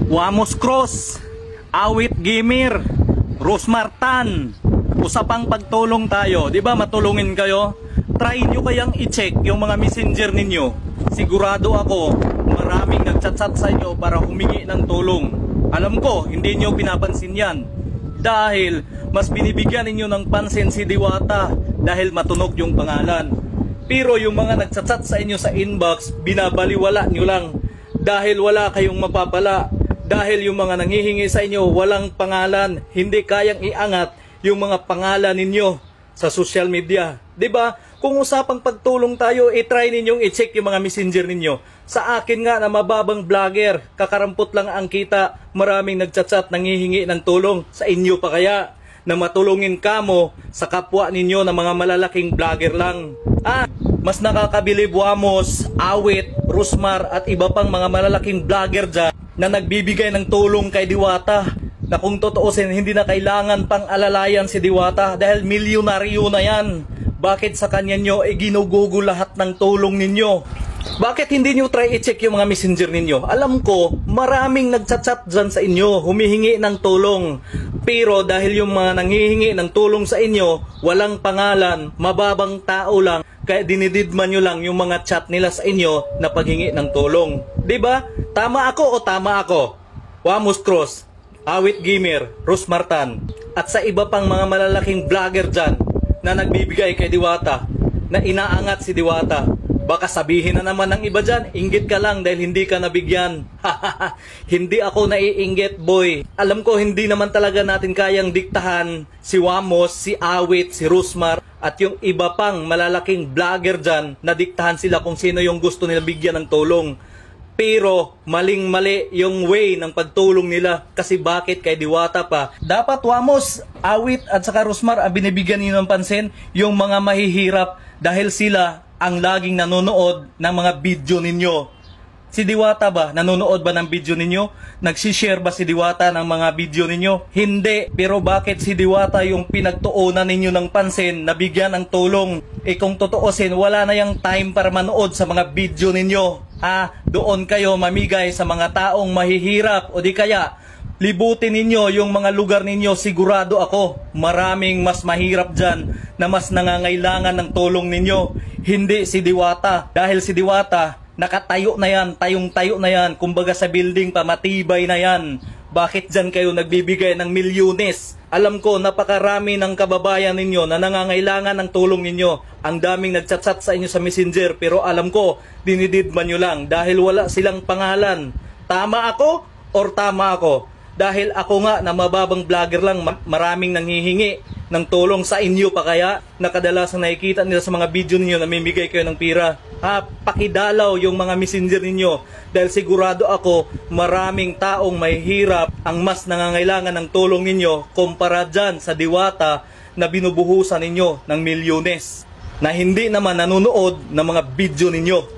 Wamos Cross, Awit Gamer, Rosmar Tan. Usapang pagtulong tayo, di ba matulungin kayo? Try nyo kayang i-check yung mga messenger ninyo. Sigurado ako, maraming nagchat-chat sa inyo para humingi ng tulong. Alam ko, hindi nyo pinapansin yan. Dahil mas binibigyan ninyo ng pansin si Diwata dahil matunog yung pangalan. Pero yung mga nagchat-chat sa inyo sa inbox, binabaliwala nyo lang. Dahil wala kayong mapapala. Dahil yung mga nanghihingi sa inyo walang pangalan, hindi kayang iangat yung mga pangalan ninyo sa social media. 'Di ba? Kung usapang pagtulong tayo, i-try ninyong i-check yung mga messenger ninyo. Sa akin nga na mababang vlogger, kakarampot lang ang kita, maraming nagchat-chat nanghihingi ng tulong. Sa inyo pa kaya na matulungin kamo sa kapwa ninyo na mga malalaking vlogger lang? Mas nakakabilib Wamos, Awit, Rosmar at iba pang mga malalaking vlogger dyan na nagbibigay ng tulong kay Diwata, na kung totoosin hindi na kailangan pang alalayan si Diwata dahil milyonaryo na yan. Bakit sa kanya nyo ginugugo lahat ng tulong ninyo? Bakit hindi nyo try i-check yung mga messenger ninyo? Alam ko maraming nagchat-chat dyan sa inyo, humihingi ng tulong. Pero dahil yung mga nanghihingi ng tulong sa inyo walang pangalan, mababang tao lang, kaya dinididman nyo lang yung mga chat nila sa inyo na paghingi ng tulong. 'Di ba? Tama ako o tama ako? Wamos Cross, Awit Gamer, Rosmar Tan, at sa iba pang mga malalaking vlogger dyan na nagbibigay kay Diwata, na inaangat si Diwata. Baka sabihin na naman ng iba dyan, inggit ka lang dahil hindi ka nabigyan. Hindi ako naiinggit, boy. Alam ko hindi naman talaga natin kayang diktahan si Wamos, si Awit, si Rosmar, at yung iba pang malalaking vlogger dyan na diktahan sila kung sino yung gusto nila bigyan ng tulong. Pero maling-mali yung way ng pagtulong nila. Kasi bakit kay Diwata pa? Dapat Wamos, Awit at saka Rosmar binibigyan niyo ng pansin yung mga mahihirap dahil sila ang laging nanonood ng mga video ninyo. Si Diwata ba? Nanonood ba ng video ninyo? Nagsishare ba si Diwata ng mga video ninyo? Hindi. Pero bakit si Diwata yung pinagtuunan ninyo ng pansin na bigyan ng tulong? Kung totoosin, wala na yung time para manood sa mga video ninyo. Doon kayo mamigay sa mga taong mahihirap o di kaya libutin ninyo yung mga lugar ninyo. Sigurado ako maraming mas mahirap dyan na mas nangangailangan ng tulong ninyo. Hindi si Diwata. Dahil si Diwata nakatayo na yan, tayong-tayo na yan, kumbaga sa building pa, matibay na yan. Bakit dyan kayo nagbibigay ng milyones? Alam ko napakarami ng kababayan ninyo na nangangailangan ng tulong ninyo. Ang daming nagchat-chat sa inyo sa messenger, pero alam ko dinididman nyo lang dahil wala silang pangalan. Tama ako or tama ako? Dahil ako nga na mababang vlogger lang, maraming nanghihingi ng tulong sa inyo pa kaya na kadalasang nakikita nila sa mga video ninyo na namimigay kayo ng pira. Pakidalaw yung mga messenger ninyo dahil sigurado ako maraming taong mahihirap ang mas nangangailangan ng tulong ninyo kumpara dyan sa Diwata na binubuhusan ninyo ng milyones na hindi naman nanonood ng mga video ninyo.